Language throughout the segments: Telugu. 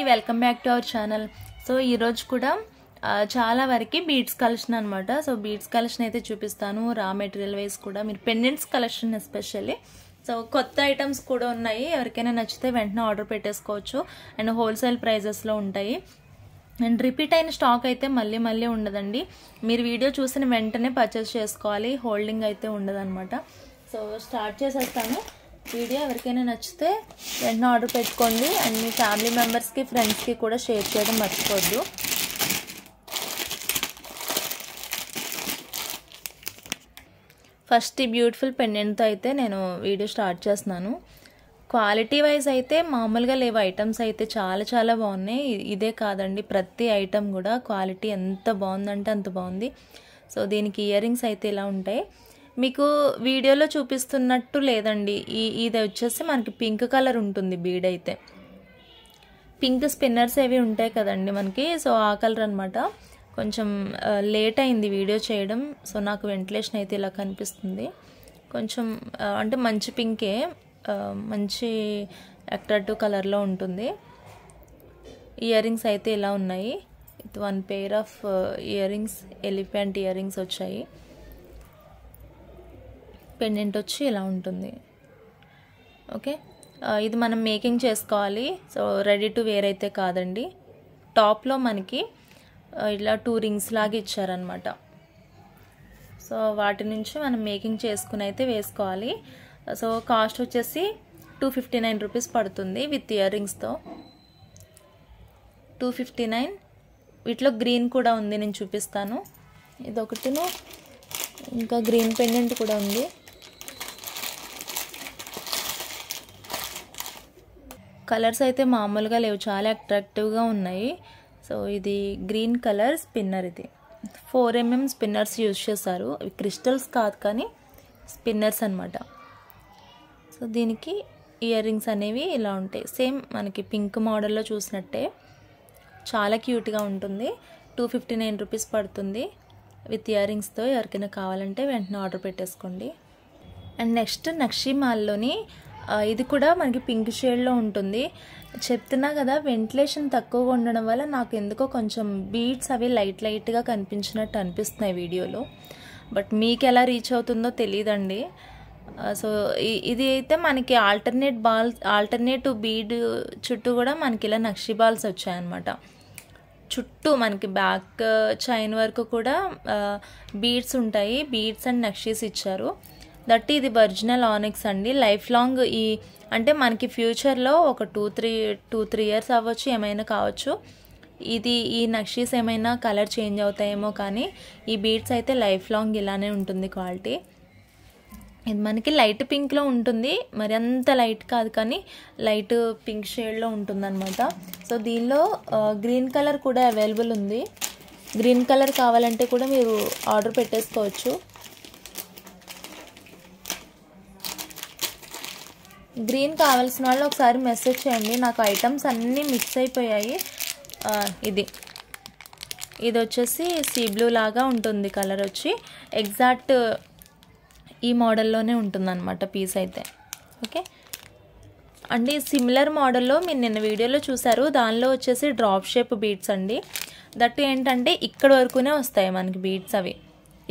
Welcome back to our channel. So ఈరోజు కూడా చాలా వరకు బీడ్స్ కలెక్షన్ అనమాట. సో బీడ్స్ కలెక్షన్ అయితే చూపిస్తాను. రా మెటీరియల్ వైజ్ కూడా మీరు పెండెంట్స్ కలెక్షన్ ఎస్పెషల్లీ. సో కొత్త ఐటమ్స్ కూడా ఉన్నాయి. ఎవరికైనా నచ్చితే వెంటనే ఆర్డర్ పెట్టేసుకోవచ్చు. అండ్ హోల్సేల్ ప్రైజెస్లో ఉంటాయి. అండ్ రిపీట్ అయిన స్టాక్ అయితే మళ్ళీ ఉండదండి. మీరు వీడియో చూసిన వెంటనే పర్చేస్ చేసుకోవాలి. హోల్డింగ్ అయితే ఉండదన్నమాట. సో స్టార్ట్ చేసేస్తాను. వీడియో ఎవరికైనా నచ్చితే వెంటనే ఆర్డర్ పెట్టుకోండి. అండ్ మీ ఫ్యామిలీ మెంబర్స్కి ఫ్రెండ్స్కి కూడా షేర్ చేయడం మర్చిపోద్దు. ఫస్ట్ ఈ బ్యూటిఫుల్ పెండెంట్తో అయితే నేను వీడియో స్టార్ట్ చేస్తున్నాను. క్వాలిటీ వైజ్ అయితే మామూలుగా లేవు. ఐటమ్స్ అయితే చాలా బాగున్నాయి. ఇదే కాదండి, ప్రతి ఐటమ్ కూడా క్వాలిటీ ఎంత బాగుందంటే అంత బాగుంది. సో దీనికి ఇయర్ రింగ్స్ అయితే ఇలా ఉంటాయి. మీకు వీడియోలో చూపిస్తున్నట్టు లేదండి. ఇది వచ్చేసి మనకి పింక్ కలర్ ఉంటుంది. బీడ్ అయితే పింక్ స్పిన్నర్స్ ఏవి ఉంటాయి కదండి మనకి. సో ఆ కలర్ అనమాట. కొంచెం లేట్ అయింది వీడియో చేయడం. సో నాకు వెంటిలేషన్ అయితే ఇలా కనిపిస్తుంది. కొంచెం అంటే మంచి పింకే, మంచి అట్రాక్టివ్ కలర్లో ఉంటుంది. ఇయర్ రింగ్స్ అయితే ఇలా ఉన్నాయి. ఇది 1 pair of ear rings, elephant ear rings వచ్చాయి. పెండెంట్ వచ్చి ఇలా ఉంటుంది. ఓకే, ఇది మనం మేకింగ్ చేసుకోవాలి. సో రెడీ టు వేర్ అయితే కాదండి. టాప్లో మనకి ఇలా 2 రింగ్స్ లాగా ఇచ్చారనమాట. సో వాటి నుంచి మనం మేకింగ్ చేసుకుని అయితే వేసుకోవాలి. సో కాస్ట్ వచ్చేసి 259 రూపీస్ పడుతుంది విత్ ఇయర్ రింగ్స్తో. 259. వీటిలో గ్రీన్ కూడా ఉంది, నేను చూపిస్తాను. ఇదొకటిను, ఇంకా గ్రీన్ పెండెంట్ కూడా ఉంది. కలర్స్ అయితే మామూలుగా లేవు, చాలా అట్రాక్టివ్గా ఉన్నాయి. సో ఇది గ్రీన్ కలర్ స్పిన్నర్. ఇది 4mm స్పిన్నర్స్ యూజ్ చేశారు. ఇవి క్రిస్టల్స్ కాదు కానీ స్పిన్నర్స్ అనమాట. సో దీనికి ఇయర్ రింగ్స్ అనేవి ఇలా ఉంటాయి. సేమ్ మనకి పింక్ మోడల్లో చూసినట్టే చాలా క్యూట్గా ఉంటుంది. 259 రూపీస్ పడుతుంది విత్ ఇయర్ రింగ్స్తో. ఎవరికైనా కావాలంటే వెంటనే ఆర్డర్ పెట్టేసుకోండి. అండ్ నెక్స్ట్ నక్షి మాల్లోని ఇది కూడా మనకి పింక్ షేడ్లో ఉంటుంది. చెప్తున్నా కదా, వెంటిలేషన్ తక్కువగా ఉండడం వల్ల నాకు ఎందుకో కొంచెం బీడ్స్ అవి లైట్గా కనిపించినట్టు అనిపిస్తున్నాయి వీడియోలో. బట్ మీకు ఎలా రీచ్ అవుతుందో తెలియదండి. సో ఇది అయితే మనకి ఆల్టర్నేటివ్ బీడ్ చుట్టూ కూడా మనకి ఇలా నక్షి బాల్స్ వచ్చాయన్నమాట. చుట్టూ మనకి బ్యాక్ చైన్ వరకు కూడా బీడ్స్ ఉంటాయి. బీడ్స్ అండ్ నక్షీస్ ఇచ్చారు. దట్ ఇది ఒరిజినల్ ఆనిక్స్ అండి. లైఫ్ లాంగ్ అంటే మనకి ఫ్యూచర్లో ఒక 2-3 ఇయర్స్ అవ్వచ్చు, ఏమైనా కావచ్చు. ఈ నక్షీస్ ఏమైనా కలర్ చేంజ్ అవుతాయేమో కానీ ఈ బీడ్స్ అయితే లైఫ్ లాంగ్ ఇలానే ఉంటుంది క్వాలిటీ. ఇది మనకి లైట్ పింక్లో ఉంటుంది, మరి అంత లైట్ కాదు కానీ లైట్ పింక్ షేడ్లో ఉంటుందన్నమాట. సో దీనిలో గ్రీన్ కలర్ కూడా అవైలబుల్ ఉంది. గ్రీన్ కలర్ కావాలంటే కూడా మీరు ఆర్డర్ పెట్టేసుకోవచ్చు. గ్రీన్ కావాల్సిన వాళ్ళు ఒకసారి మెసేజ్ చేయండి. నాకు ఐటమ్స్ అన్నీ మిక్స్ అయిపోయాయి. ఇది వచ్చేసి సీ బ్లూ లాగా ఉంటుంది కలర్ వచ్చి. ఎగ్జాక్ట్ ఈ మోడల్లోనే ఉంటుందన్నమాట పీస్ అయితే. ఓకే అండి, సిమిలర్ మోడల్లో మీరు నిన్న వీడియోలో చూసారు. దానిలో వచ్చేసి డ్రాప్ షేప్ బీడ్స్ అండి. దట్ ఏంటంటే ఇక్కడ వరకునే వస్తాయి మనకి బీడ్స్. అవి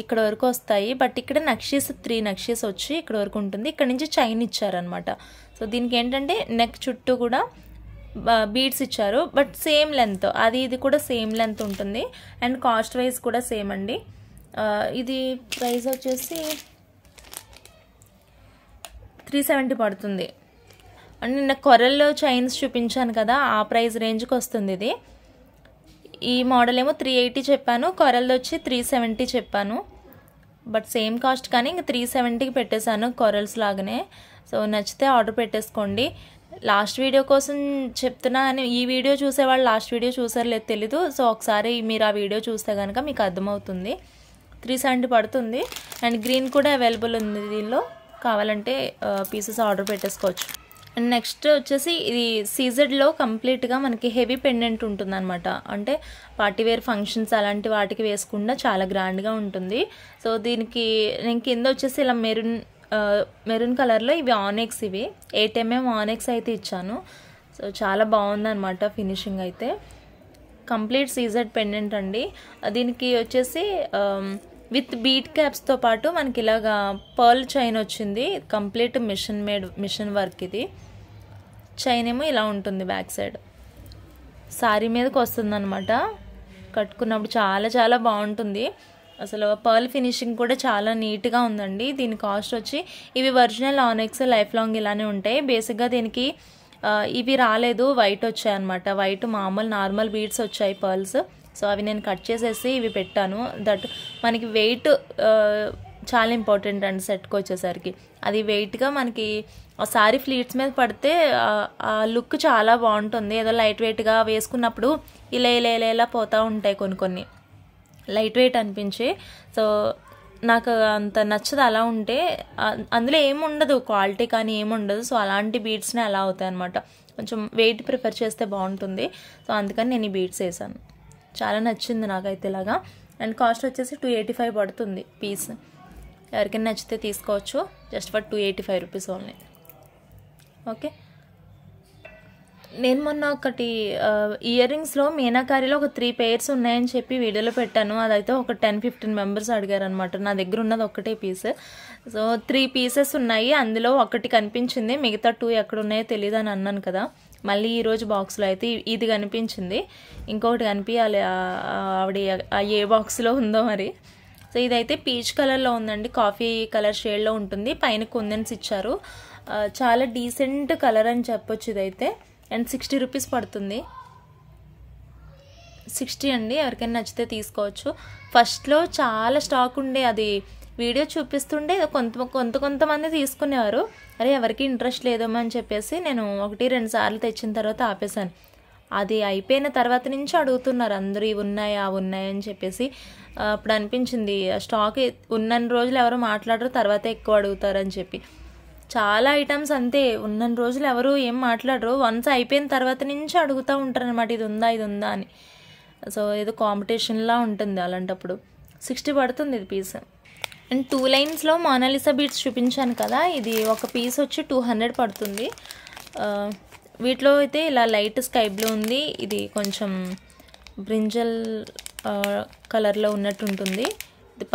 ఇక్కడ వరకు వస్తాయి. బట్ ఇక్కడ నక్షీస్ 3 నక్షీస్ వచ్చి ఇక్కడ వరకు ఉంటుంది. ఇక్కడ నుంచి చైన్ ఇచ్చారనమాట. సో దీనికి ఏంటంటే నెక్ చుట్టూ కూడా బీడ్స్ ఇచ్చారు. బట్ సేమ్ లెంత్, ఇది కూడా సేమ్ లెంత్ ఉంటుంది. అండ్ కాస్ట్ వైజ్ కూడా సేమ్ అండి. ఇది ప్రైస్ వచ్చేసి 370 పడుతుంది. అండ్ నిన్న కొరల్లో చైన్స్ చూపించాను కదా, ఆ ప్రైస్ రేంజ్కి వస్తుంది ఇది. ఈ మోడల్ ఏమో 380 చెప్పాను, కొరల్ది వచ్చి 370 చెప్పాను. బట్ సేమ్ కాస్ట్ కానీ ఇంక 370కి పెట్టేశాను కొరల్స్ లాగానే. సో నచ్చితే ఆర్డర్ పెట్టేసుకోండి. లాస్ట్ వీడియో కోసం చెప్తున్నా కానీ ఈ వీడియో చూసేవాళ్ళు లాస్ట్ వీడియో చూసారో లేదు తెలీదు. సో ఒకసారి మీరు ఆ వీడియో చూస్తే కనుక మీకు అర్థమవుతుంది. 370 పడుతుంది. అండ్ గ్రీన్ కూడా అవైలబుల్ ఉంది దీనిలో. కావాలంటే పీసెస్ ఆర్డర్ పెట్టేసుకోవచ్చు. అండ్ నెక్స్ట్ వచ్చేసి ఇది సీజెడ్లో కంప్లీట్గా మనకి హెవీ పెండెంట్ ఉంటుంది అనమాట. అంటే పార్టీవేర్ ఫంక్షన్స్ అలాంటి వాటికి వేసుకుండా చాలా గ్రాండ్గా ఉంటుంది. సో దీనికి నేను కింద వచ్చేసి ఇలా మెరూన్ కలర్లో ఇవి ఆనెక్స్. ఇవి 8mm ఆనెక్స్ అయితే ఇచ్చాను. సో చాలా బాగుందన్నమాట ఫినిషింగ్ అయితే. కంప్లీట్ సీజెడ్ పెండెంట్ అండి. దీనికి వచ్చేసి విత్ బీట్ క్యాప్స్తో పాటు మనకి ఇలాగా పర్ల్ చైన్ వచ్చింది. Complete machine work. ఇది చైన్ ఏమో ఇలా ఉంటుంది బ్యాక్ సైడ్. సారీ మీదకి వస్తుంది అనమాట. కట్టుకున్నప్పుడు చాలా చాలా బాగుంటుంది. అసలు పర్ల్ ఫినిషింగ్ కూడా చాలా నీట్గా ఉందండి. దీని కాస్ట్ వచ్చి, ఇవి ఒరిజినల్ ఆనెక్స్ లైఫ్ లాంగ్ ఇలానే ఉంటాయి. బేసిక్గా దీనికి ఇవి రాలేదు, వైట్ వచ్చాయి అనమాట. వైట్ మామూలు నార్మల్ బీడ్స్ వచ్చాయి పర్ల్స్. సో అవి నేను కట్ చేసేసి ఇవి పెట్టాను. దట్ మనకి వెయిట్ చాలా ఇంపార్టెంట్ అండి సెట్కి వచ్చేసరికి. అది వెయిట్గా మనకి ఆ సారీ ఫ్లీట్స్ మీద పడితే ఆ లుక్ చాలా బాగుంటుంది. ఏదో లైట్ వెయిట్గా వేసుకున్నప్పుడు ఇలా పోతూ ఉంటాయి కొన్ని లైట్ వెయిట్ అనిపించి. సో నాకు అంత నచ్చదు అలా ఉంటే. అందులో ఏముండదు, క్వాలిటీ కానీ ఏముండదు. సో అలాంటి బీడ్స్నే అలా అవుతాయి అనమాట. కొంచెం వెయిట్ ప్రిఫర్ చేస్తే బాగుంటుంది. సో అందుకని నేను ఈ బీడ్స్ వేసాను. చాలా నచ్చింది నాకైతే ఇలాగా. అండ్ కాస్ట్ వచ్చేసి 285 పడుతుంది పీస్. ఎవరికైనా నచ్చితే తీసుకోవచ్చు. Just for 285 rupees only. Okay. నేను మొన్న ఒకటి ఇయర్ రింగ్స్లో మీనాకారిలో ఒక 3 pairs ఉన్నాయని చెప్పి వీడియోలో పెట్టాను. అదైతే ఒక 10-15 మెంబర్స్ అడిగారు అనమాట. నా దగ్గర ఉన్నది ఒకటే పీస్. సో 3 pieces ఉన్నాయి. అందులో ఒకటి కనిపించింది, మిగతా 2 ఎక్కడ ఉన్నాయో తెలియదు అని అన్నాను కదా. మళ్ళీ ఈరోజు బాక్స్లో అయితే ఇది కనిపించింది. ఇంకొకటి కనిపించాలి, ఆవిడ ఏ బాక్స్లో ఉందో మరి. సో ఇదైతే పీచ్ కలర్లో ఉందండి. కాఫీ కలర్ షేడ్లో ఉంటుంది. పైన కుందన్స్ ఇచ్చారు. చాలా డీసెంట్ కలర్ అని చెప్పొచ్చు ఇదైతే. అండ్ 60 రూపీస్ పడుతుంది. 60 అండి. ఎవరికైనా నచ్చితే తీసుకోవచ్చు. ఫస్ట్లో చాలా స్టాక్ ఉండే, అది వీడియో చూపిస్తుండే కొంతమంది తీసుకునేవారు. అరే ఎవరికి ఇంట్రెస్ట్ లేదేమో అని చెప్పేసి నేను 1-2 సార్లు తెచ్చిన తర్వాత ఆపేశాను. అది అయిపోయిన తర్వాత నుంచి అడుగుతున్నారు అందరూ, ఇవి ఉన్నాయా అని చెప్పేసి. అప్పుడు అనిపించింది స్టాక్ ఉన్నన్ని రోజులు ఎవరు మాట్లాడరు, తర్వాత ఎక్కువ అడుగుతారని చెప్పి. చాలా ఐటమ్స్ అంతే, ఉన్నన్ని రోజులు ఎవరు ఏం మాట్లాడరు. వన్స్ అయిపోయిన తర్వాత నుంచి అడుగుతూ ఉంటారు అనమాట, ఇది ఉందా అని. సో ఏదో కాంపిటీషన్లా ఉంటుంది అలాంటప్పుడు. 60 పడుతుంది ఇది పీస్. అండ్ 2 లైన్స్లో మోనాలిసా బీడ్స్ చూపించాను కదా, ఇది ఒక పీస్ వచ్చి 200 పడుతుంది. వీటిలో అయితే ఇలా లైట్ స్కై బ్లూ ఉంది. ఇది కొంచెం బ్రింజల్ కలర్లో ఉన్నట్టు ఉంటుంది. ఇది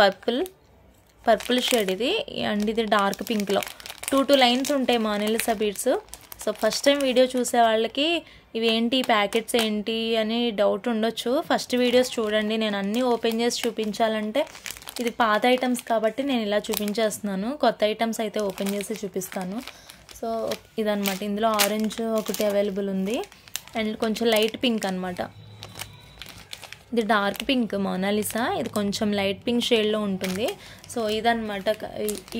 పర్పుల్ షేడ్ ఇది. అండ్ ఇది డార్క్ పింక్లో 2 లైన్స్ ఉంటాయి Mona Lisa beads. So first time video చూసే వాళ్ళకి ఇవేంటి ప్యాకెట్స్ ఏంటి అని డౌట్ ఉండొచ్చు. ఫస్ట్ వీడియోస్ చూడండి. నేను అన్నీ ఓపెన్ చేసి చూపించాలంటే ఇది పాత ఐటమ్స్ కాబట్టి నేను ఇలా చూపించేస్తున్నాను. కొత్త ఐటమ్స్ అయితే ఓపెన్ చేసి చూపిస్తాను. సో ఇదనమాట. ఇందులో ఆరెంజ్ ఒకటి అవైలబుల్ ఉంది. అండ్ కొంచెం లైట్ పింక్ అనమాట. ఇది డార్క్ పింక్ మోనాలిసా. ఇది కొంచెం లైట్ పింక్ షేడ్లో ఉంటుంది. సో ఇదనమాట.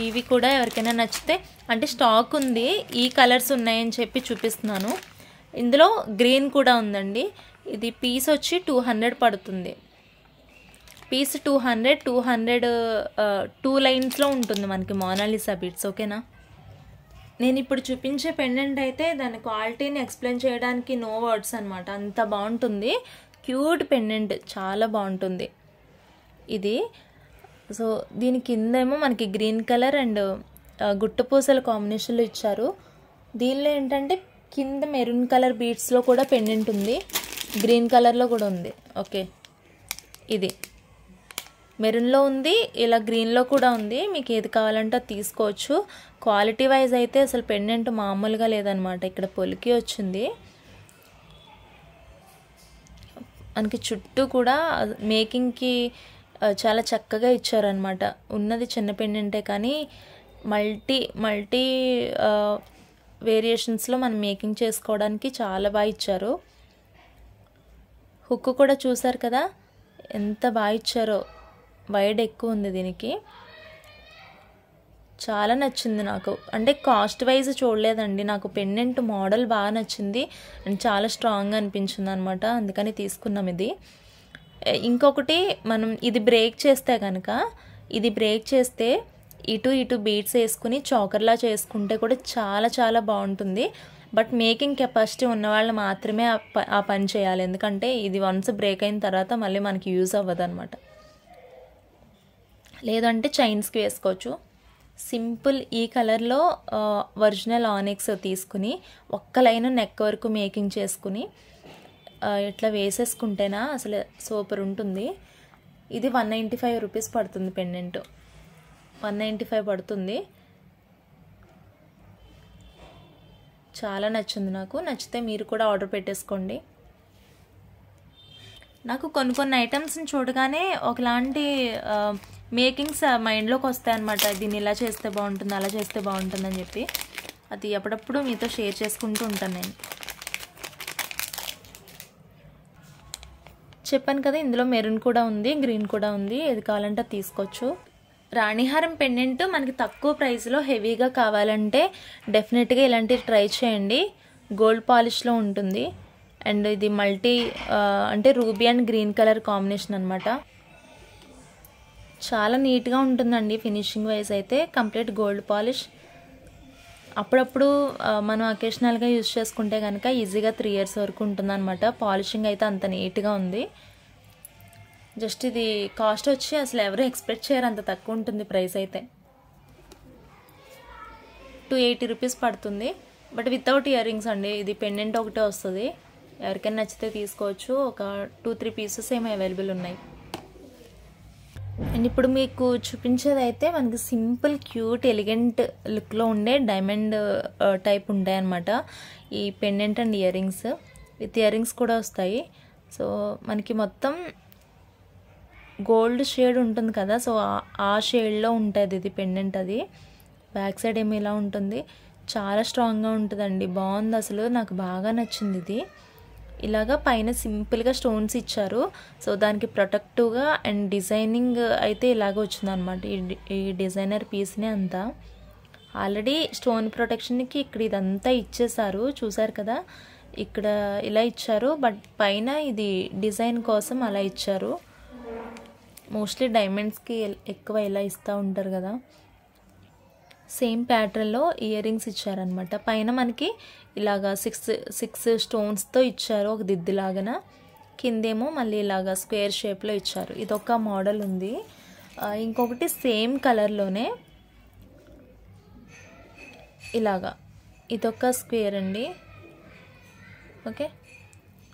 ఇవి కూడా ఎవరికైనా నచ్చితే, అంటే స్టాక్ ఉంది, ఈ కలర్స్ ఉన్నాయని చెప్పి చూపిస్తున్నాను. ఇందులో గ్రీన్ కూడా ఉందండి. ఇది పీస్ వచ్చి 200 పడుతుంది. పీస్ 200 2 లైన్స్లో ఉంటుంది మనకి మోనాలిసా బీడ్స్. ఓకేనా. నేను ఇప్పుడు చూపించే పెండెంట్ అయితే దాని క్వాలిటీని ఎక్స్ప్లెయిన్ చేయడానికి నో వర్డ్స్ అనమాట. అంత బాగుంటుంది. క్యూట్ పెండెంట్, చాలా బాగుంటుంది ఇది. సో దీని కిందేమో మనకి గ్రీన్ కలర్ అండ్ గుట్టపూసల కాంబినేషన్లో ఇచ్చారు. దీనిలో ఏంటంటే కింద మెరూన్ కలర్ బీడ్స్లో కూడా పెండెంట్ ఉంది, గ్రీన్ కలర్లో కూడా ఉంది. ఓకే, ఇది మెరూన్లో ఉంది, ఇలా గ్రీన్లో కూడా ఉంది. మీకు ఏది కావాలంటే అది తీసుకోవచ్చు. క్వాలిటీ వైజ్ అయితే అసలు పెండెంట్ మామూలుగా లేదనమాట. ఇక్కడ పొలికి వచ్చింది మనకి. చుట్టూ కూడా మేకింగ్కి చాలా చక్కగా ఇచ్చారనమాట. ఉన్నది చిన్న పెండెంటే కానీ మల్టీ వేరియేషన్స్లో మనం మేకింగ్ చేసుకోవడానికి చాలా బాగా ఇచ్చారు. హుక్ కూడా చూసారు కదా ఎంత బాగా ఇచ్చారో. వైడ్ ఎక్కువ ఉంది దీనికి. చాలా నచ్చింది నాకు. అంటే కాస్ట్ వైజ్ చూడలేదండి, నాకు పెండెంట్ మోడల్ బాగా నచ్చింది అండ్ చాలా స్ట్రాంగ్గా అనిపించింది అనమాట. అందుకని తీసుకున్నాం ఇది. ఇంకొకటి, మనం ఇది బ్రేక్ చేస్తే కనుక, ఇది బ్రేక్ చేస్తే ఇటు బీడ్స్ వేసుకుని చోకర్లా చేసుకుంటే కూడా చాలా చాలా బాగుంటుంది. బట్ మేకింగ్ కెపాసిటీ ఉన్నవాళ్ళు మాత్రమే ఆ పని చేయాలి. ఎందుకంటే ఇది వన్స్ బ్రేక్ అయిన తర్వాత మళ్ళీ మనకి యూజ్ అవ్వదు అనమాట. లేదంటే చైన్స్కి వేసుకోవచ్చు. సింపుల్ ఈ కలర్లో ఒరిజినల్ ఆనిక్స్ తీసుకుని ఒక్క లైన్ నెక్ వరకు మేకింగ్ చేసుకుని ఇట్లా వేసేసుకుంటేనా అసలు సూపర్ ఉంటుంది. ఇది 195 రూపీస్ పడుతుంది. పెండెంట్ 195 పడుతుంది. చాలా నచ్చింది నాకు. నచ్చితే మీరు కూడా ఆర్డర్ పెట్టేసుకోండి. నాకు కొన్ని ఐటమ్స్ని చూడగానే ఒకలాంటి మేకింగ్స్ మైండ్లోకి వస్తాయన్నమాట. దీన్ని ఇలా చేస్తే బాగుంటుంది, అలా చేస్తే బాగుంటుందని చెప్పి అది అప్పుడప్పుడు మీతో షేర్ చేసుకుంటూ ఉంటాను. నేను చెప్పాను కదా, ఇందులో మెరూన్ కూడా ఉంది, గ్రీన్ కూడా ఉంది. ఏది కావాలంటే తీసుకోవచ్చు. రాణిహారం పెండెంట్ మనకి తక్కువ ప్రైస్లో హెవీగా కావాలంటే డెఫినెట్గా ఇలాంటివి ట్రై చేయండి. గోల్డ్ పాలిష్లో ఉంటుంది. అండ్ ఇది మల్టీ అంటే ruby and green colour combination అనమాట. చాలా నీట్గా ఉంటుందండి. ఫినిషింగ్ వైజ్ అయితే కంప్లీట్ గోల్డ్ పాలిష్. అప్పుడప్పుడు మనం అకేషనల్గా యూజ్ చేసుకుంటే కనుక ఈజీగా 3 years వరకు ఉంటుందన్నమాట. పాలిషింగ్ అయితే అంత నీట్గా ఉంది. జస్ట్ ఇది కాస్ట్ వచ్చి అసలు ఎవరు ఎక్స్పెక్ట్ చేయరు అంత తక్కువ ఉంటుంది ప్రైస్ అయితే. 280 రూపీస్ పడుతుంది. బట్ వితౌట్ ఇయర్ రింగ్స్ అండి. ఇది పెండెంట్ ఒకటే వస్తుంది. ఎవరికైనా నచ్చితే తీసుకోవచ్చు. ఒక 2-3 పీసెస్ ఏమో అవైలబుల్ ఉన్నాయి. అండ్ ఇప్పుడు మీకు చూపించేది అయితే మనకి సింపుల్ క్యూట్ ఎలిగెంట్ లుక్లో ఉండే డైమండ్ టైప్ ఉంటాయి అన్నమాట. ఈ pendant and ear rings with ear rings కూడా వస్తాయి. సో మనకి మొత్తం గోల్డ్ షేడ్ ఉంటుంది కదా, సో ఆ షేడ్లో ఉంటుంది ఇది పెండెంట్. అది బ్యాక్ సైడ్ ఏమో ఇలా ఉంటుంది. చాలా స్ట్రాంగ్గా ఉంటుందండి. బాగుంది అసలు. నాకు బాగా నచ్చింది ఇది. ఇలాగా పైన సింపుల్గా స్టోన్స్ ఇచ్చారు. సో దానికి ప్రొటెక్టివ్గా అండ్ డిజైనింగ్ అయితే ఇలాగ వచ్చిందనమాట. ఈ డిజైనర్ పీస్ని అంతా ఆల్రెడీ స్టోన్ ప్రొటెక్షన్కి ఇక్కడ ఇదంతా ఇచ్చేసారు. చూసారు కదా, ఇక్కడ ఇలా ఇచ్చారు. బట్ పైన ఇది డిజైన్ కోసం అలా ఇచ్చారు. మోస్ట్లీ డైమండ్స్కి ఎక్కువ ఇలా ఇస్తూ ఉంటారు కదా. సేమ్ ప్యాటర్న్లో ఇయర్ రింగ్స్ ఇచ్చారనమాట. పైన మనకి ఇలాగా సిక్స్ స్టోన్స్తో ఇచ్చారు, ఒక దిద్దులాగా. కిందేమో మళ్ళీ ఇలాగా స్క్వేర్ షేప్లో ఇచ్చారు. ఇదొక మోడల్ ఉంది. ఇంకొకటి సేమ్ కలర్లోనే ఇలాగా ఇదొక స్క్వేర్ అండి. ఓకే,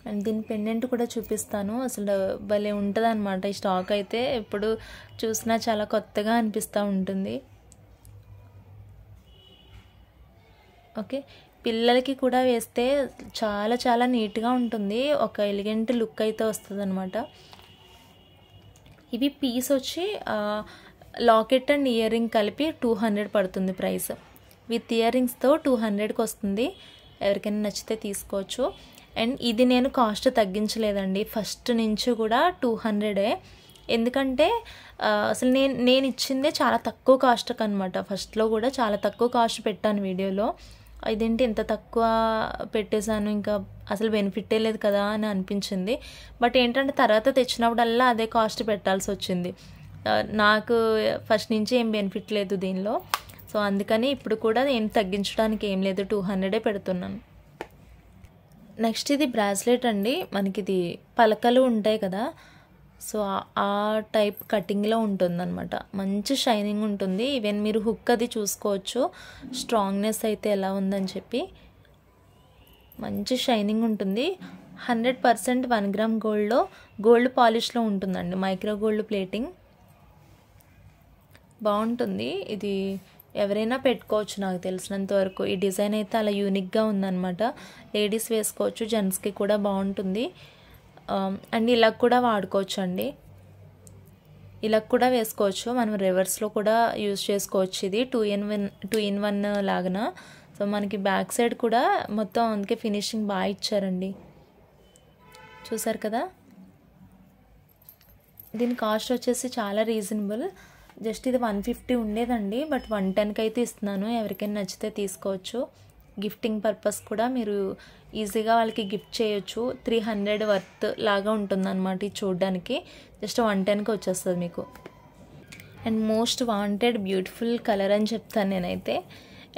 అండ్ దీని పెండెంట్ కూడా చూపిస్తాను. అసలు భలే ఉంటుంది అనమాట. ఈ స్టాక్ అయితే ఎప్పుడు చూసినా చాలా కొత్తగా అనిపిస్తూ ఉంటుంది. ఓకే, పిల్లలకి కూడా వేస్తే చాలా చాలా నీట్గా ఉంటుంది. ఒక ఎలిగెంట్ లుక్ అయితే వస్తుంది అనమాట. ఇవి పీస్ వచ్చి లాకెట్ అండ్ ఇయర్ రింగ్ కలిపి 200 పడుతుంది ప్రైస్. విత్ ఇయర్ రింగ్స్తో 200కి వస్తుంది. ఎవరికైనా నచ్చితే తీసుకోవచ్చు. అండ్ ఇది నేను కాస్ట్ తగ్గించలేదండి. ఫస్ట్ నుంచి కూడా 200. ఎందుకంటే అసలు నేను ఇచ్చిందే చాలా తక్కువ కాస్ట్కి అనమాట. ఫస్ట్లో కూడా చాలా తక్కువ కాస్ట్ పెట్టాను వీడియోలో. ఇదేంటి ఇంత తక్కువ పెట్టేశాను, ఇంకా అసలు బెనిఫిటే లేదు కదా అని అనిపించింది. బట్ ఏంటంటే తర్వాత తెచ్చినప్పుడల్లా అదే కాస్ట్ పెట్టాల్సి వచ్చింది. నాకు ఫస్ట్ నుంచి ఏం బెనిఫిట్ లేదు దీనిలో. సో అందుకని ఇప్పుడు కూడా ఏం తగ్గించడానికి ఏం లేదు, 200 పెడుతున్నాను. నెక్స్ట్ ఇది బ్రాస్లెట్ అండి. మనకి ఇది పలకలు ఉంటాయి కదా, సో ఆ టైప్ కటింగ్లో ఉంటుందన్నమాట. మంచి షైనింగ్ ఉంటుంది. ఈవెన్ మీరు హుక్ అది చూసుకోవచ్చు స్ట్రాంగ్నెస్ అయితే ఎలా ఉందని చెప్పి. మంచి షైనింగ్ ఉంటుంది. 100% 1 గ్రామ్ గోల్డ్ పాలిష్లో ఉంటుందండి. మైక్రో గోల్డ్ ప్లేటింగ్ బాగుంటుంది. ఇది ఎవరైనా పెట్టుకోవచ్చు నాకు తెలిసినంత వరకు. ఈ డిజైన్ అయితే అలా యూనిక్గా ఉందన్నమాట. లేడీస్ వేసుకోవచ్చు, జెంట్స్కి కూడా బాగుంటుంది. అండ్ ఇలా కూడా వాడుకోవచ్చు అండి. ఇలా కూడా వేసుకోవచ్చు. మనం రివర్స్లో కూడా యూజ్ చేసుకోవచ్చు. ఇది 2 in 1 లాగన. సో మనకి బ్యాక్ సైడ్ కూడా మొత్తం అందుకే ఫినిషింగ్ బాగా ఇచ్చారండి. చూసారు కదా. దీని కాస్ట్ వచ్చేసి చాలా రీజనబుల్. జస్ట్ ఇది 150 ఉండేదండి, బట్ 110కి అయితే ఇస్తున్నాను. ఎవరికైనా నచ్చితే తీసుకోవచ్చు. గిఫ్టింగ్ పర్పస్ కూడా మీరు ఈజీగా వాళ్ళకి గిఫ్ట్ చేయొచ్చు. 300 వర్త్ లాగా ఉంటుందన్నమాట. ఇది చూడడానికి జస్ట్ 110కి వచ్చేస్తుంది మీకు. And most wanted beautiful colour అని చెప్తాను నేనైతే.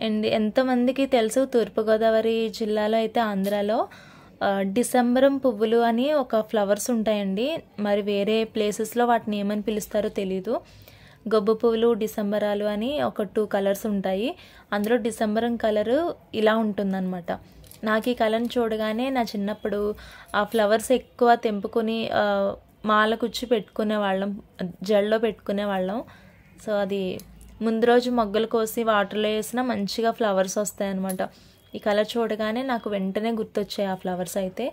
అండ్ ఎంతమందికి తెలుసు, తూర్పుగోదావరి జిల్లాలో అయితే ఆంధ్రాలో డిసెంబరం పువ్వులు అని ఒక ఫ్లవర్స్ ఉంటాయండి. మరి వేరే ప్లేసెస్లో వాటిని ఏమని పిలుస్తారో తెలీదు. గొబ్బు పువ్వులు డిసెంబరాలు అని ఒక 2 కలర్స్ ఉంటాయి. అందులో డిసెంబరం కలరు ఇలా ఉంటుందన్నమాట. నాకు ఈ కలర్ని చూడగానే నా చిన్నప్పుడు ఆ ఫ్లవర్స్ ఎక్కువ తెంపుకొని మాల కుచ్చి పెట్టుకునే వాళ్ళం, జడలో పెట్టుకునే వాళ్ళం. సో అది ముందు రోజు మొగ్గలు కోసి వాటర్లో వేసినా మంచిగా ఫ్లవర్స్ వస్తాయన్నమాట. ఈ కలర్ చూడగానే నాకు వెంటనే గుర్తొచ్చాయి ఆ ఫ్లవర్స్ అయితే.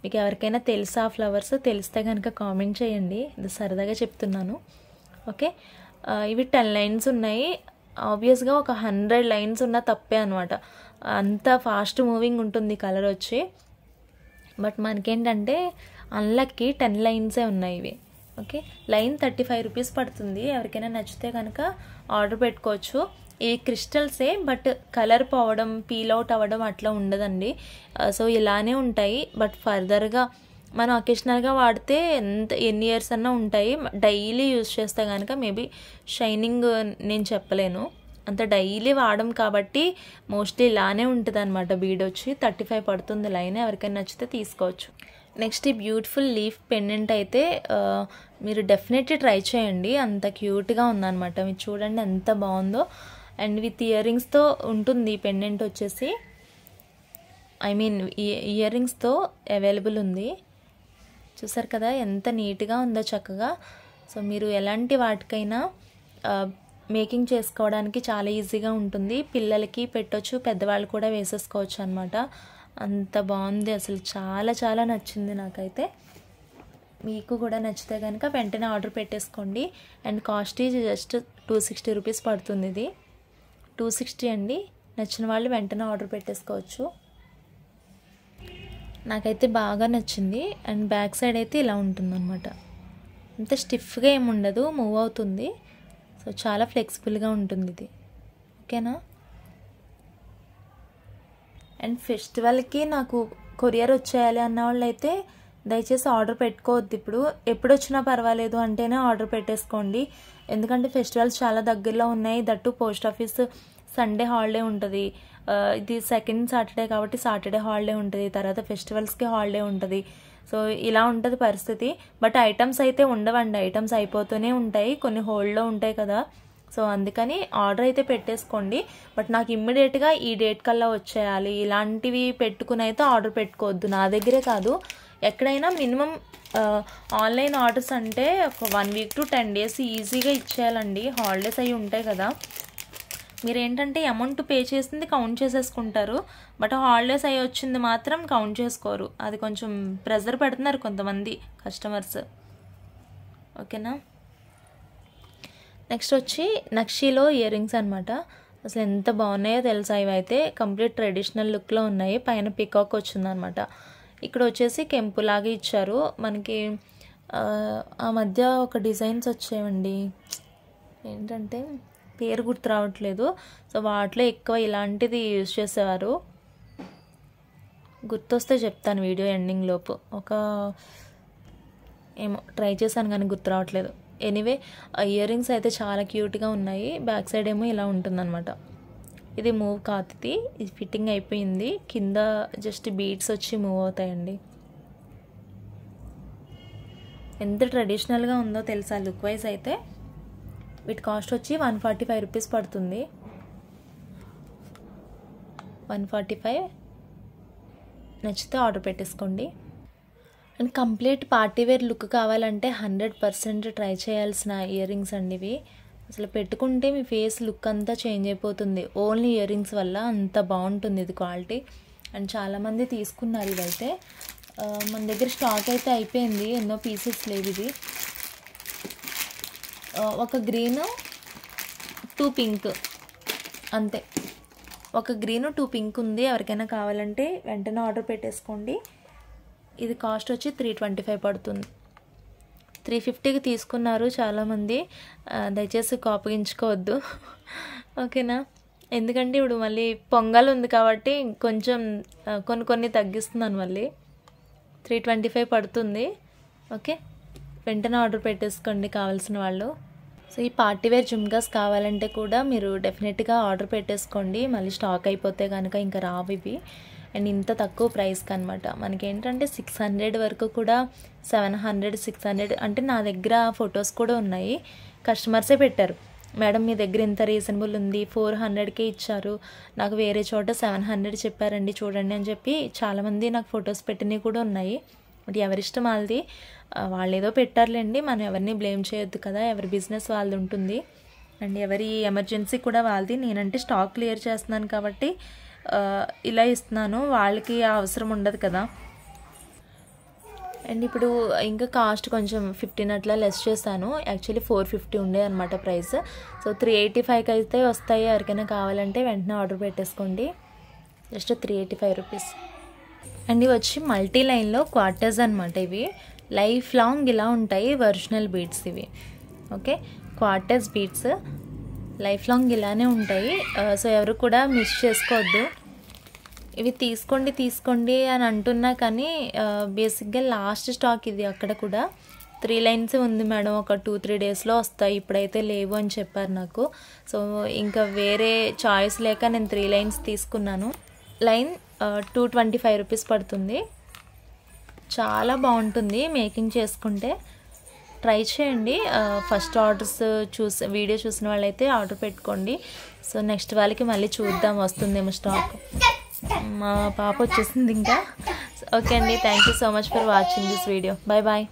మీకు ఎవరికైనా తెలుసా ఆ ఫ్లవర్స్? తెలిస్తే కనుక కామెంట్ చేయండి, ఇది సరదాగా చెప్తున్నాను. ఓకే, ఇవి 10 లైన్స్ ఉన్నాయి. ఆబ్వియస్గా ఒక 100 లైన్స్ ఉన్న తప్పే అనమాట, అంత ఫాస్ట్ మూవింగ్ ఉంటుంది కలర్ వచ్చి. బట్ మనకేంటంటే అన్లక్కి 10 లైన్సే ఉన్నాయి ఇవి. ఓకే, లైన్ 35 రూపీస్ పడుతుంది. ఎవరికైనా నచ్చితే కనుక ఆర్డర్ పెట్టుకోవచ్చు. ఈ క్రిస్టల్సే, బట్ కలర్ పోవడం, పీల్ అవుట్ అవ్వడం అట్లా ఉండదండి. సో ఇలానే ఉంటాయి. బట్ ఫర్దర్గా మనం అకేషనల్గా వాడితే ఎన్ని ఇయర్స్ అన్నా ఉంటాయి. డైలీ యూజ్ చేస్తే కనుక మేబీ షైనింగ్ నేను చెప్పలేను, అంత డైలీ వాడడం కాబట్టి మోస్ట్లీ ఇలానే ఉంటుంది అనమాట. బీడ్ వచ్చి 35 పడుతుంది లైన్. ఎవరికైనా నచ్చితే తీసుకోవచ్చు. నెక్స్ట్ ఈ బ్యూటిఫుల్ లీఫ్ పెండెంట్ అయితే మీరు డెఫినెట్లీ ట్రై చేయండి, అంత క్యూట్గా ఉందన్నమాట. మీరు చూడండి ఎంత బాగుందో. అండ్ విత్ ఇయర్ రింగ్స్తో ఉంటుంది పెండెంట్ వచ్చేసి, ఐ మీన్ ఇయర్ రింగ్స్తో అవైలబుల్ ఉంది. చూసారు కదా ఎంత నీట్గా ఉందో చక్కగా. సో మీరు ఎలాంటి వాటికైనా మేకింగ్ చేసుకోవడానికి చాలా ఈజీగా ఉంటుంది. పిల్లలకి పెట్టొచ్చు, పెద్దవాళ్ళు కూడా వేసేసుకోవచ్చు అనమాట. అంత బాగుంది అసలు, చాలా చాలా నచ్చింది నాకైతే. మీకు కూడా నచ్చితే కనుక వెంటనే ఆర్డర్ పెట్టేసుకోండి. And cost is just 260 rupees పడుతుంది. ఇది 260 అండి. నచ్చిన వాళ్ళు వెంటనే ఆర్డర్ పెట్టేసుకోవచ్చు. నాకైతే బాగా నచ్చింది. అండ్ బ్యాక్ సైడ్ అయితే ఇలా ఉంటుందన్నమాట. అంత స్టిఫ్గా ఏమి ఉండదు, మూవ్ అవుతుంది. సో చాలా ఫ్లెక్సిబుల్గా ఉంటుంది ఇది. ఓకేనా? అండ్ ఫెస్టివల్కి నాకు కొరియర్ వచ్చేయాలి అన్న వాళ్ళు అయితే దయచేసి ఆర్డర్ పెట్టుకోవద్దు. ఇప్పుడు ఎప్పుడు వచ్చినా పర్వాలేదు అంటేనే ఆర్డర్ పెట్టేసుకోండి. ఎందుకంటే ఫెస్టివల్స్ చాలా దగ్గరలో ఉన్నాయి. That post office Sunday holiday ఉంటుంది. ఇది సెకండ్ సాటర్డే కాబట్టి సాటర్డే హాలిడే ఉంటుంది. తర్వాత ఫెస్టివల్స్కి హాలిడే ఉంటుంది. సో ఇలా ఉంటుంది పరిస్థితి. బట్ ఐటమ్స్ అయితే ఉండవండి, ఐటమ్స్ అయిపోతూనే ఉంటాయి, కొన్ని హోల్డ్లో ఉంటాయి కదా. సో అందుకని ఆర్డర్ అయితే పెట్టేసుకోండి. బట్ నాకు ఇమ్మీడియట్గా ఈ డేట్ కల్లా వచ్చేయాలి ఇలాంటివి పెట్టుకుని అయితే ఆర్డర్ పెట్టుకోవద్దు. నా దగ్గరే కాదు, ఎక్కడైనా మినిమం ఆన్లైన్ ఆర్డర్స్ అంటే ఒక 1 వీక్ to 10 days ఈజీగా ఇచ్చేయాలండి. హాలిడేస్ అవి ఉంటాయి కదా. మీరు ఏంటంటే అమౌంట్ పే చేసింది కౌంట్ చేసేసుకుంటారు, బట్ హాలిడేస్ అవి వచ్చింది మాత్రం కౌంట్ చేసుకోరు. అది కొంచెం ప్రెజర్ పెడుతున్నారు కొంతమంది కస్టమర్స్. ఓకేనా? నెక్స్ట్ వచ్చి నక్షీలో ఇయర్ రింగ్స్ అనమాట. అసలు ఎంత బాగున్నాయో తెలుసా. ఇవైతే కంప్లీట్ ట్రెడిషనల్ లుక్లో ఉన్నాయి. పైన పికాక్ వచ్చిందనమాట. ఇక్కడ వచ్చేసి కెంపులాగా ఇచ్చారు మనకి. ఆ మధ్య ఒక డిజైన్స్ వచ్చాయండి, ఏంటంటే పేరు గుర్తు రావట్లేదు. సో వాటిలో ఎక్కువ ఇలాంటిది యూజ్ చేసేవారు. గుర్తొస్తే చెప్తాను వీడియో ఎండింగ్ లోపు. ఏమో ట్రై చేశాను కానీ గుర్తు రావట్లేదు. ఎనీవే ఇయర్ రింగ్స్ అయితే చాలా క్యూట్గా ఉన్నాయి. బ్యాక్ సైడ్ ఏమో ఇలా ఉంటుందన్నమాట. ఇది మూవ్ కాదు, ఇది ఫిట్టింగ్ అయిపోయింది. కింద జస్ట్ బీడ్స్ వచ్చి మూవ్ అవుతాయండి. ఎంత ట్రెడిషనల్గా ఉందో తెలుసా లుక్ వైజ్ అయితే. వీటి కాస్ట్ వచ్చి 145 రూపీస్ పడుతుంది. 145. నచ్చితే ఆర్డర్ పెట్టేసుకోండి. అండ్ కంప్లీట్ పార్టీవేర్ లుక్ కావాలంటే 100% ట్రై చేయాల్సిన ఇయర్ రింగ్స్ అండి ఇవి. అసలు పెట్టుకుంటే మీ ఫేస్ లుక్ అంతా చేంజ్ అయిపోతుంది ఓన్లీ ఇయర్ రింగ్స్ వల్ల. అంత బాగుంటుంది ఇది క్వాలిటీ. అండ్ చాలామంది తీసుకున్నారు ఇవైతే. మన దగ్గర స్టాక్ అయితే అయిపోయింది, ఎన్నో పీసెస్ లేవు. ఇది ఒక గ్రీన్ 2 పింక్ అంతే. ఒక గ్రీన్ 2 పింక్ ఉంది. ఎవరికైనా కావాలంటే వెంటనే ఆర్డర్ పెట్టేసుకోండి. ఇది కాస్ట్ వచ్చి 325 పడుతుంది. 350కి తీసుకున్నారు చాలామంది. దయచేసి కోపగించుకోవద్దు, ఓకేనా? ఎందుకంటే ఇప్పుడు మళ్ళీ పొంగల్ ఉంది కాబట్టి కొంచెం కొన్ని తగ్గిస్తున్నాను. మళ్ళీ 325 పడుతుంది. ఓకే, వెంటనే ఆర్డర్ పెట్టేసుకోండి కావాల్సిన వాళ్ళు. సో ఈ పార్టీవేర్ జుమ్కాస్ కావాలంటే కూడా మీరు డెఫినెట్గా ఆర్డర్ పెట్టేసుకోండి. మళ్ళీ స్టాక్ అయిపోతే కనుక ఇంకా రావు ఇవి. అండ్ ఇంత తక్కువ ప్రైస్కి అనమాట. మనకేంటంటే 600 వరకు కూడా 700 600 అంటే నా దగ్గర ఫొటోస్ కూడా ఉన్నాయి. కస్టమర్సే పెట్టారు, మేడం మీ దగ్గర ఇంత రీజనబుల్ ఉంది 400కే ఇచ్చారు, నాకు వేరే చోట 700 చెప్పారండి చూడండి అని చెప్పి చాలామంది నాకు ఫొటోస్ పెట్టినవి కూడా ఉన్నాయి. బట్ ఎవరిష్టం వాళ్ళది, వాళ్ళు ఏదో పెట్టారులేండి, మనం ఎవరిని బ్లేమ్ చేయొద్దు కదా, ఎవరి బిజినెస్ వాళ్ళది ఉంటుంది అండ్ ఎవరి ఎమర్జెన్సీ కూడా వాళ్ళది. నేనంటే స్టాక్ క్లియర్ చేస్తున్నాను కాబట్టి ఇలా ఇస్తున్నాను, వాళ్ళకి అవసరం ఉండదు కదా. అండ్ ఇప్పుడు ఇంకా కాస్ట్ కొంచెం 15 అట్లా లెస్ చేశాను. యాక్చువల్లీ 450 ఉండే అనమాట ప్రైస్. సో 385కి అయితే వస్తాయి. ఎవరికైనా కావాలంటే వెంటనే ఆర్డర్ పెట్టేసుకోండి, జస్ట్ 385 రూపీస్. అండ్ ఇవి వచ్చి మల్టీ లైన్లో క్వార్టర్స్ అనమాట. ఇవి లైఫ్ లాంగ్ ఇలా ఉంటాయి ఒరిజినల్ బీడ్స్ ఇవి. Okay, quarters beads life long ఇలానే ఉంటాయి. సో ఎవరు కూడా మిస్ చేసుకోవద్దు. ఇవి తీసుకోండి అని అంటున్నా కానీ బేసిక్గా లాస్ట్ స్టాక్ ఇది. అక్కడ కూడా 3 లైన్స్ ఉంది మేడం, ఒక 2-3 డేస్లో వస్తాయి, ఇప్పుడైతే లేవు అని చెప్పారు నాకు. సో ఇంకా వేరే చాయిస్ లేక నేను 3 లైన్స్ తీసుకున్నాను. లైన్ 225 రూపీస్ పడుతుంది. చాలా బాగుంటుంది మేకింగ్ చేసుకుంటే, ట్రై చేయండి. ఫస్ట్ ఆర్డర్స్ వీడియో చూసిన వాళ్ళైతే ఆర్డర్ పెట్టుకోండి. సో నెక్స్ట్ వాళ్ళకి మళ్ళీ చూద్దాం వస్తుందేమో స్టాక్. మా పాప వచ్చేసింది ఇంకా. ఓకే అండి, thank you so much for watching this video. Bye bye.